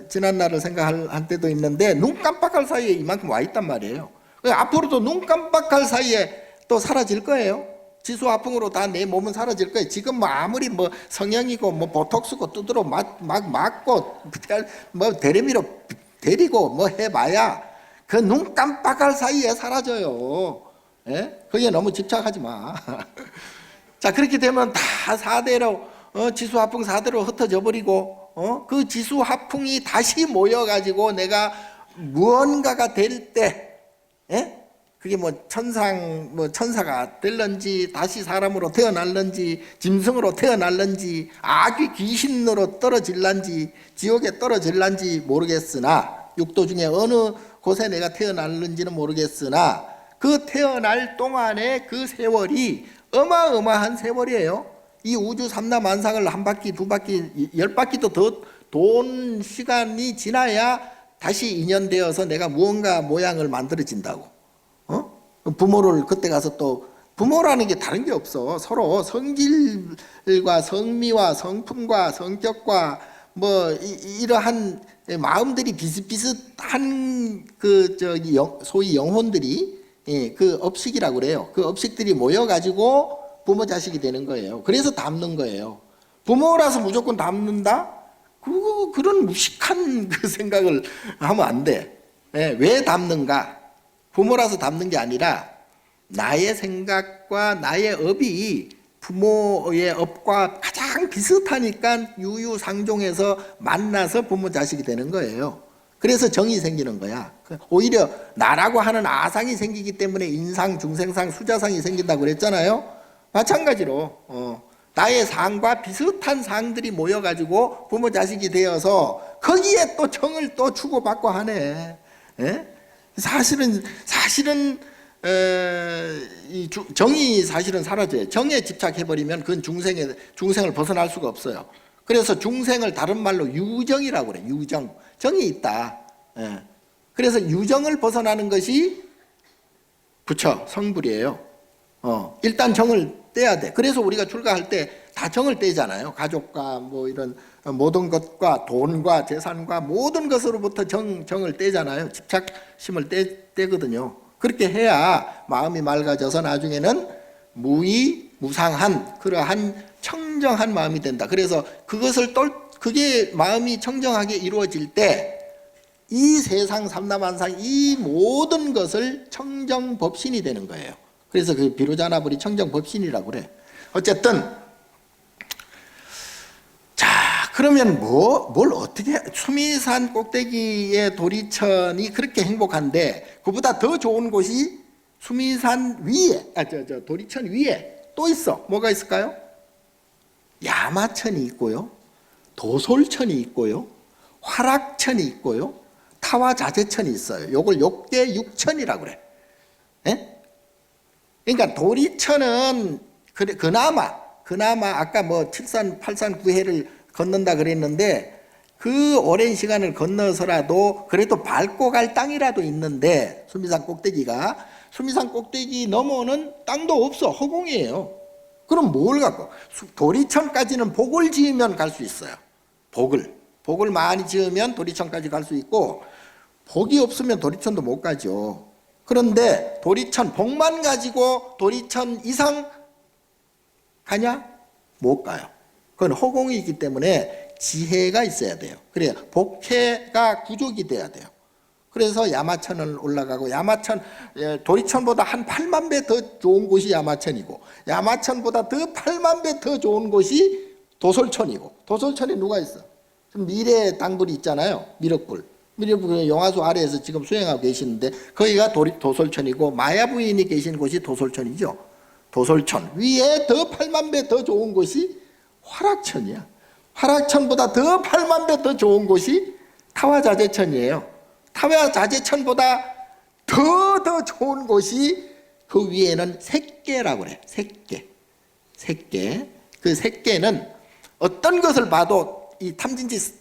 지난 날을 생각할 때도 있는데 눈 깜빡할 사이에 이만큼 와 있단 말이에요. 앞으로도 눈 깜빡할 사이에 또 사라질 거예요. 지수화풍으로 다 내 몸은 사라질 거예요. 지금 뭐 아무리 뭐 성형이고 뭐 보톡스고 두드러 막 맞고 뭐 대리미로 데리고 뭐 해봐야 그 눈 깜빡할 사이에 사라져요. 예? 거기에 너무 집착하지 마. 자, 그렇게 되면 다 4대로 지수화풍 4대로 흩어져 버리고 그 지수화풍이 다시 모여가지고 내가 무언가가 될 때, 예? 그게 뭐 천사가 될런지 다시 사람으로 태어날런지 짐승으로 태어날런지 악귀 귀신으로 떨어질런지 지옥에 떨어질런지 모르겠으나 육도 중에 어느 곳에 내가 태어날는지는 모르겠으나 그 태어날 동안의 그 세월이 어마어마한 세월이에요. 이 우주 삼라만상을 한 바퀴 두 바퀴 10바퀴도 더 돈 시간이 지나야 다시 인연되어서 내가 무언가 모양을 만들어진다고. 부모를 그때 가서 또 부모라는 게 다른 게 없어. 서로 성질과 성미와 성품과 성격과 뭐 이러한 마음들이 비슷비슷한 소위 영혼들이 그 업식이라고 그래요. 그 업식들이 모여가지고 부모 자식이 되는 거예요. 그래서 닮는 거예요. 부모라서 무조건 닮는다? 그런 무식한 그 생각을 하면 안 돼. 왜 닮는가? 부모라서 닮는 게 아니라 나의 생각과 나의 업이 부모의 업과 가장 비슷하니까 유유상종해서 만나서 부모 자식이 되는 거예요. 그래서 정이 생기는 거야. 오히려 나라고 하는 아상이 생기기 때문에 인상, 중생상, 수자상이 생긴다고 그랬잖아요. 마찬가지로 나의 상과 비슷한 상들이 모여가지고 부모 자식이 되어서 거기에 또 정을 또 주고받고 하네. 예? 사실은 이 정이 사실은 사라져요. 정에 집착해버리면 그건 중생을 벗어날 수가 없어요. 그래서 중생을 다른 말로 유정이라고 그래. 유정. 정이 있다. 예. 그래서 유정을 벗어나는 것이 부처, 성불이에요. 일단 정을 떼야 돼. 그래서 우리가 출가할 때 다 정을 떼잖아요. 가족과 뭐 이런 모든 것과 돈과 재산과 모든 것으로부터 정을 떼잖아요. 집착심을 떼거든요. 그렇게 해야 마음이 맑아져서 나중에는 무상한 그러한 청정한 마음이 된다. 그래서 그게 마음이 청정하게 이루어질 때 이 세상 삼라만상 이 모든 것을 청정법신이 되는 거예요. 그래서 그 비로자나불이 청정법신이라고 그래. 어쨌든 자, 그러면 뭘 어떻게 수미산 꼭대기의 도리천이 그렇게 행복한데 그보다 더 좋은 곳이 수미산 위에 도리천 위에 또 있어. 뭐가 있을까요? 야마천이 있고요. 도솔천이 있고요. 화락천이 있고요. 타와자재천이 있어요. 요걸 욕계 육천이라고 그래. 예? 그러니까 도리천은 그나마 아까 뭐 7산, 8산, 9해를 건넌다 그랬는데 그 오랜 시간을 건너서라도 그래도 밟고 갈 땅이라도 있는데 수미산 꼭대기 넘어오는 땅도 없어. 허공이에요. 그럼 뭘 갖고? 도리천까지는 복을 지으면 갈 수 있어요. 복을 많이 지으면 도리천까지 갈 수 있고 복이 없으면 도리천도 못 가죠. 그런데 도리천 복만 가지고 도리천 이상 가냐? 못 가요. 그건 허공이기 때문에 지혜가 있어야 돼요. 그래야 복혜가 구족이 돼야 돼요. 그래서 야마천을 올라가고 도리천보다 한 8만 배 더 좋은 곳이 야마천이고 야마천보다 더 8만 배 더 좋은 곳이 도솔천이고 도솔천에 누가 있어? 미래 당불이 있잖아요. 미륵불 용화수 아래에서 지금 수행하고 계시는데 거기가 도솔천이고 마야 부인이 계신 곳이 도솔천이죠. 도솔천 위에 더 8만 배 더 좋은 곳이 화락천이야. 화락천보다 더 8만 배 더 좋은 곳이 타와자재천이에요. 타와자재천보다 더 좋은 곳이 그 위에는 색계라고 그래. 색계. 그 색계는 어떤 것을 봐도 이 탐진치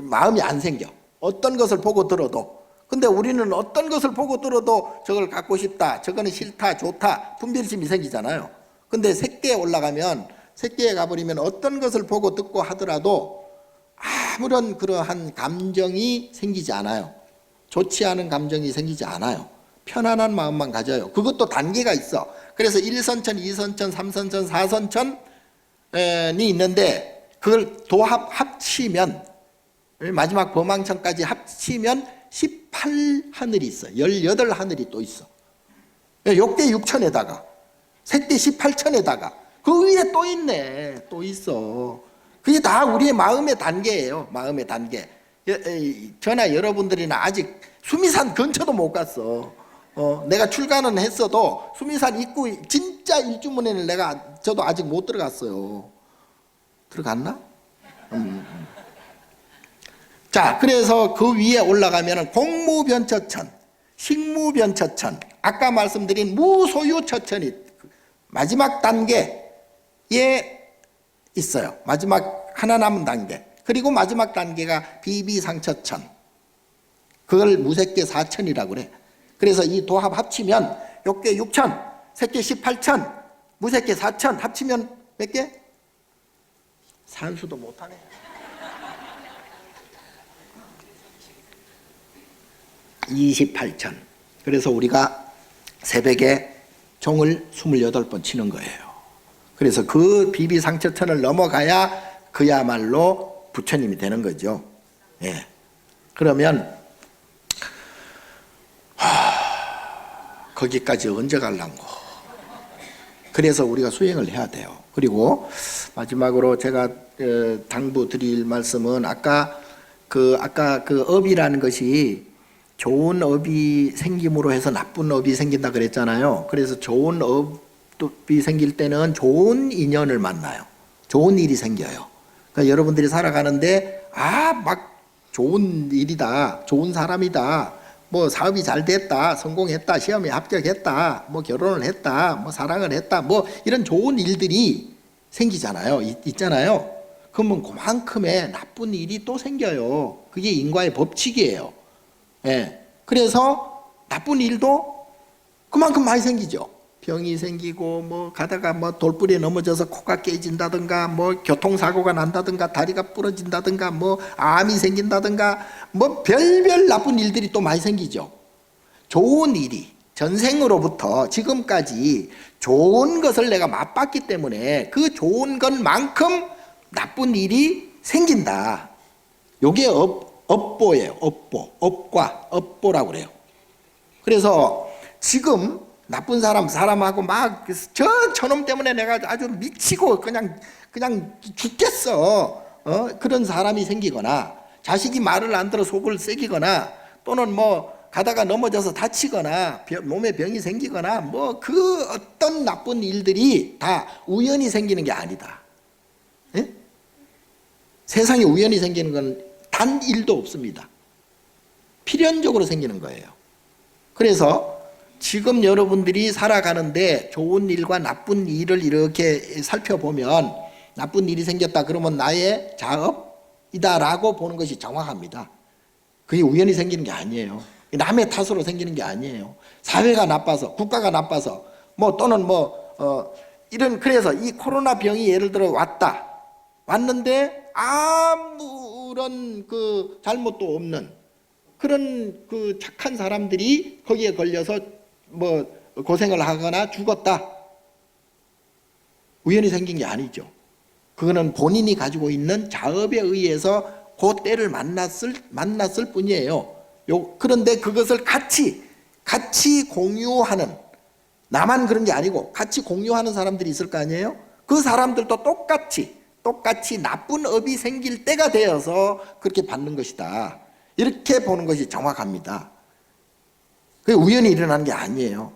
마음이 안 생겨. 어떤 것을 보고 들어도. 근데 우리는 어떤 것을 보고 들어도 저걸 갖고 싶다, 저거는 싫다, 좋다, 분별심이 생기잖아요. 근데 색계에 올라가면, 색계에 가버리면 어떤 것을 보고 듣고 하더라도 아무런 그러한 감정이 생기지 않아요. 좋지 않은 감정이 생기지 않아요. 편안한 마음만 가져요. 그것도 단계가 있어. 그래서 1선천, 2선천, 3선천, 4선천이 있는데 그걸 합치면 마지막 범망천까지 합치면 18하늘이 있어. 18하늘이 또 있어. 욕대 6천에다가 색대 18천에다가 그 위에 또 있네. 또 있어. 그게 다 우리의 마음의 단계예요. 마음의 단계. 저나 여러분들이나 아직 수미산 근처도 못 갔어. 내가 출가는 했어도 수미산 입구 진짜 일주문에는 저도 아직 못 들어갔어요. 들어갔나? 자, 그래서 그 위에 올라가면 공무변처천, 식무변처천, 아까 말씀드린 무소유처천이 마지막 단계에 있어요. 마지막 하나 남은 단계. 그리고 마지막 단계가 비비상처천. 그걸 무색계 4천이라고 그래. 그래서 이 도합 합치면 욕계 6천, 색계 18천, 무색계 4천 합치면 몇 개? 산수도 못하네. 28천. 그래서 우리가 새벽에 종을 28번 치는 거예요. 그래서 그 비비상처천을 넘어가야 그야말로 부처님이 되는 거죠. 예. 그러면 거기까지 언제 갈란고. 그래서 우리가 수행을 해야 돼요. 그리고 마지막으로 제가 당부 드릴 말씀은 아까 그 아까 그 업이라는 것이 좋은 업이 생김으로 해서 나쁜 업이 생긴다 그랬잖아요. 그래서 좋은 업이 생길 때는 좋은 인연을 만나요. 좋은 일이 생겨요. 그러니까 여러분들이 살아가는데 막 좋은 일이다, 좋은 사람이다, 뭐 사업이 잘 됐다, 성공했다, 시험에 합격했다, 뭐 결혼을 했다, 뭐 사랑을 했다, 뭐 이런 좋은 일들이 생기잖아요. 있잖아요. 그러면 그만큼의 나쁜 일이 또 생겨요. 그게 인과의 법칙이에요. 예. 그래서 나쁜 일도 그만큼 많이 생기죠. 병이 생기고 뭐 가다가 뭐 돌부리에 넘어져서 코가 깨진다든가 뭐 교통사고가 난다든가 다리가 부러진다든가 뭐 암이 생긴다든가 뭐 별별 나쁜 일들이 또 많이 생기죠. 좋은 일이 전생으로부터 지금까지 좋은 것을 내가 맛봤기 때문에 그 좋은 것만큼 나쁜 일이 생긴다. 요게 업보예요. 업보라고 그래요. 그래서 지금 나쁜 사람하고 막 저 저놈 때문에 내가 아주 미치고 그냥 죽겠어. 그런 사람이 생기거나 자식이 말을 안 들어 속을 새기거나 또는 뭐 가다가 넘어져서 다치거나 몸에 병이 생기거나 뭐 그 어떤 나쁜 일들이 다 우연히 생기는 게 아니다. 예? 세상에 우연히 생기는 건 단 일도 없습니다. 필연적으로 생기는 거예요. 그래서 지금 여러분들이 살아가는데 좋은 일과 나쁜 일을 이렇게 살펴보면 나쁜 일이 생겼다 그러면 나의 자업이다라고 보는 것이 정확합니다. 그게 우연히 생기는 게 아니에요. 남의 탓으로 생기는 게 아니에요. 사회가 나빠서 국가가 나빠서 뭐 또는 이런 그래서 이 코로나 병이 예를 들어 왔는데 아무런 그 잘못도 없는 그런 그 착한 사람들이 거기에 걸려서 뭐 고생을 하거나 죽었다. 우연히 생긴 게 아니죠. 그거는 본인이 가지고 있는 자업에 의해서 그 때를 만났을 뿐이에요. 그런데 그것을 같이 공유하는 나만 그런 게 아니고 같이 공유하는 사람들이 있을 거 아니에요? 그 사람들도 똑같이 나쁜 업이 생길 때가 되어서 그렇게 받는 것이다. 이렇게 보는 것이 정확합니다. 그게 우연히 일어나는 게 아니에요.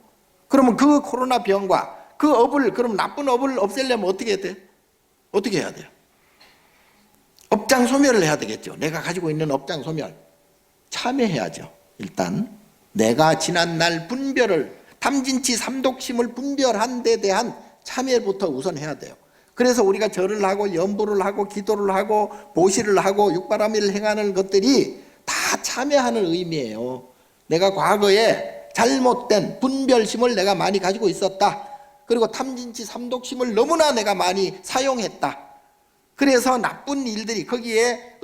그러면 그 코로나 병과 그 업을 그럼 나쁜 업을 없애려면 어떻게 해야 돼? 어떻게 해야 돼요? 업장 소멸을 해야 되겠죠. 내가 가지고 있는 업장 소멸. 참여해야죠. 일단 내가 지난날 탐진치 삼독심을 분별한 데 대한 참여부터 우선 해야 돼요. 그래서 우리가 절을 하고 연부를 하고 기도를 하고 보시를 하고 육바라밀을 행하는 것들이 다 참여하는 의미예요. 내가 과거에 잘못된 분별심을 내가 많이 가지고 있었다. 그리고 탐진치 삼독심을 너무나 내가 많이 사용했다. 그래서 나쁜 일들이 거기에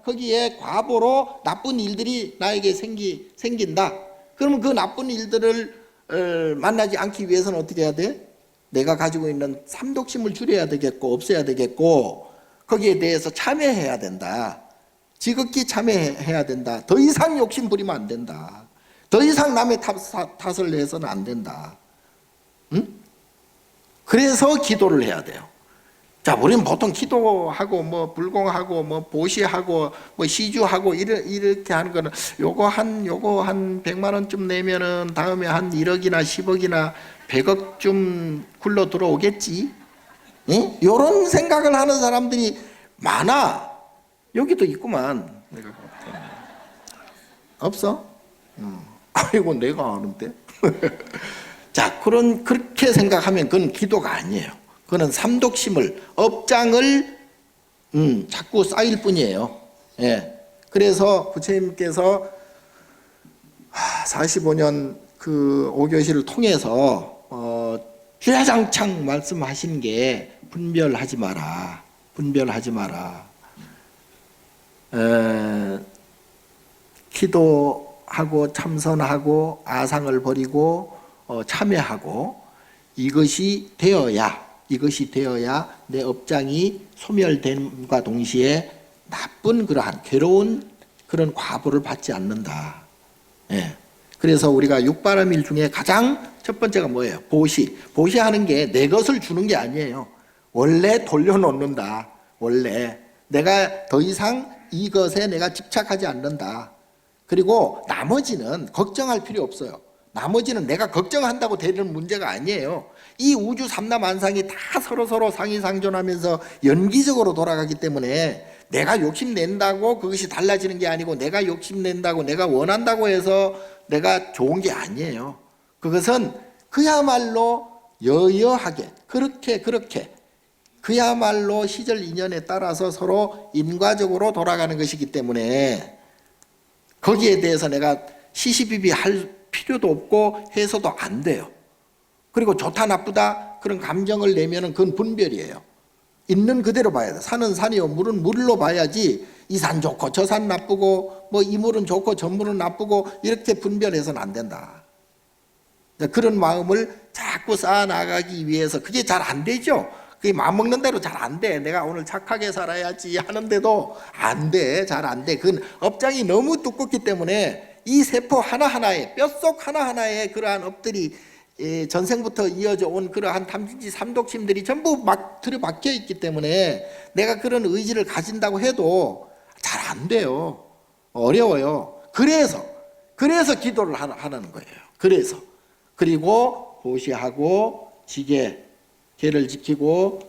거기에 과보로 나쁜 일들이 나에게 생긴다. 그러면 그 나쁜 일들을 만나지 않기 위해서는 어떻게 해야 돼? 내가 가지고 있는 삼독심을 줄여야 되겠고 없애야 되겠고 거기에 대해서 참여해야 된다. 지극히 참여해야 된다. 더 이상 욕심 부리면 안 된다. 더 이상 남의 탓을 내서는 안 된다. 응? 그래서 기도를 해야 돼요. 자, 우리는 보통 기도하고 뭐 불공하고 뭐 보시하고 뭐 시주하고 이렇게 하는 거는 요거 한 100만 원쯤 내면은 다음에 한 1억이나 10억이나 100억쯤 굴러 들어오겠지. 응? 요런 생각을 하는 사람들이 많아. 여기도 있구만. 내가 없어? 아이고 내가 아는데. 자, 그렇게 생각하면 그건 기도가 아니에요. 그거는 삼독심을 업장을 자꾸 쌓일 뿐이에요. 예. 그래서 부처님께서 45년 그 5교시를 통해서 주야장창 말씀하신 게 분별하지 마라. 기도하고 참선하고 아상을 버리고 참여하고 이것이 되어야 내 업장이 소멸됨과 동시에 나쁜 그러한 괴로운 그런 과보를 받지 않는다. 예. 그래서 우리가 육바라밀 중에 가장 첫 번째가 뭐예요? 보시하는 게 내 것을 주는 게 아니에요. 원래 돌려놓는다. 원래 내가 더 이상 이것에 내가 집착하지 않는다. 그리고 나머지는 걱정할 필요 없어요. 나머지는 내가 걱정한다고 되는 문제가 아니에요. 이 우주 삼라만상이 다 서로 상이상존하면서 연기적으로 돌아가기 때문에 내가 욕심낸다고 그것이 달라지는 게 아니고, 내가 욕심낸다고 내가 원한다고 해서 내가 좋은 게 아니에요. 그것은 그야말로 여여하게 그렇게 그야말로 시절 인연에 따라서 서로 인과적으로 돌아가는 것이기 때문에 거기에 대해서 내가 시시비비할 필요도 없고 해서도 안 돼요. 그리고 좋다 나쁘다 그런 감정을 내면은 그건 분별이에요. 있는 그대로 봐야 돼. 산은 산이요, 물은 물로 봐야지 이 산 좋고 저 산 나쁘고 뭐 이 물은 좋고 저 물은 나쁘고 이렇게 분별해서는 안 된다. 그런 마음을 자꾸 쌓아나가기 위해서 그게 잘 안 되죠. 그게 마음먹는 대로 잘 안 돼. 내가 오늘 착하게 살아야지 하는데도 안 돼. 잘 안 돼. 그건 업장이 너무 두껍기 때문에 이 세포 하나하나에, 뼛속 하나하나에 그러한 업들이 전생부터 이어져 온 그러한 탐진치 삼독심들이 전부 막 들어박혀 있기 때문에 내가 그런 의지를 가진다고 해도 잘 안 돼요. 어려워요. 그래서 기도를 하는 거예요. 그리고 보시하고 계를 지키고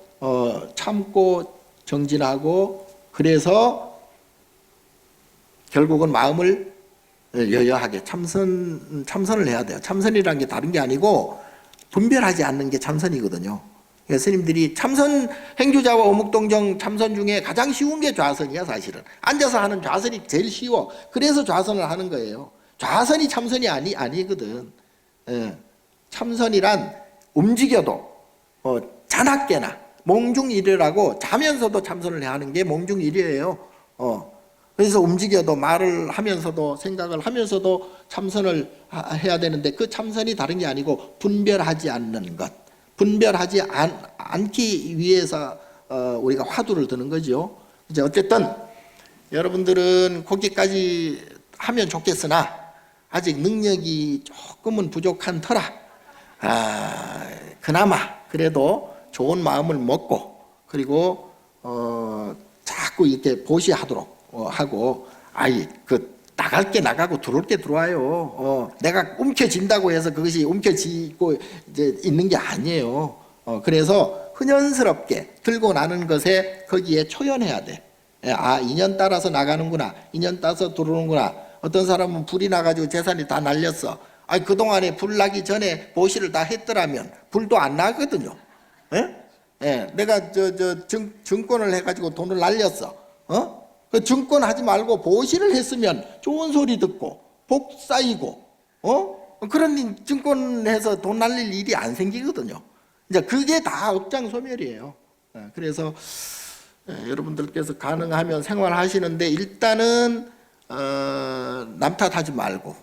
참고 정진하고, 그래서 결국은 마음을 여여하게 참선을 해야 돼요. 참선이라는 게 다른 게 아니고 분별하지 않는 게 참선이거든요. 스님들이 참선 행주자와 어묵동정 참선 중에 가장 쉬운 게 좌선이야. 사실은 앉아서 하는 좌선이 제일 쉬워. 그래서 좌선을 하는 거예요. 좌선이 참선이 아니거든. 참선이란 움직여도 자나깨나 몽중일이라고, 자면서도 참선을 하는 게 몽중일이에요. 그래서 움직여도 말을 하면서도 생각을 하면서도 참선을 해야 되는데, 그 참선이 다른 게 아니고 분별하지 않는 것, 분별하지 않기 위해서 우리가 화두를 드는 거죠. 이제 어쨌든 여러분들은 거기까지 하면 좋겠으나 아직 능력이 조금은 부족한 터라 그나마 그래도 좋은 마음을 먹고, 그리고 자꾸 이렇게 보시하도록 하고, 나갈 게 나가고 들어올 게 들어와요. 내가 움켜진다고 해서 그것이 움켜쥐고 이제 있는 게 아니에요. 그래서 흔연스럽게 들고 나는 것에 거기에 초연해야 돼. 인연 따라서 나가는구나, 인연 따라서 들어오는구나. 어떤 사람은 불이 나가지고 재산이 다 날렸어. 그동안에 불 나기 전에 보시를 다 했더라면 불도 안 나거든요. 내가 증권을 해가지고 돈을 날렸어. 그 증권 하지 말고 보시를 했으면 좋은 소리 듣고 복 쌓이고, 그런 증권해서 돈 날릴 일이 안 생기거든요. 이제 그게 다 업장 소멸이에요. 그래서 여러분들께서 가능하면 생활하시는데 일단은 남 탓하지 말고,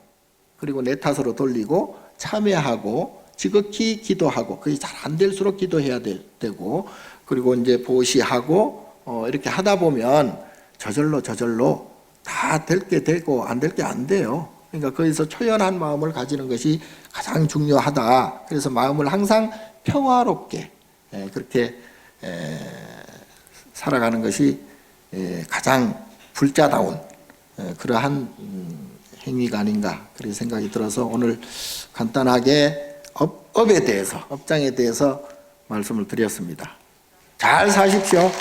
그리고 내 탓으로 돌리고 참여하고 지극히 기도하고, 그게 잘 안 될수록 기도해야 되고, 그리고 이제 보시하고 이렇게 하다 보면 저절로 다 될 게 되고 안 될 게 안 돼요. 그러니까 거기서 초연한 마음을 가지는 것이 가장 중요하다. 그래서 마음을 항상 평화롭게 그렇게 살아가는 것이 가장 불자다운 그러한 행위가 아닌가, 그렇게 생각이 들어서 오늘 간단하게 업에 대해서, 업장에 대해서 말씀을 드렸습니다. 잘 사십시오.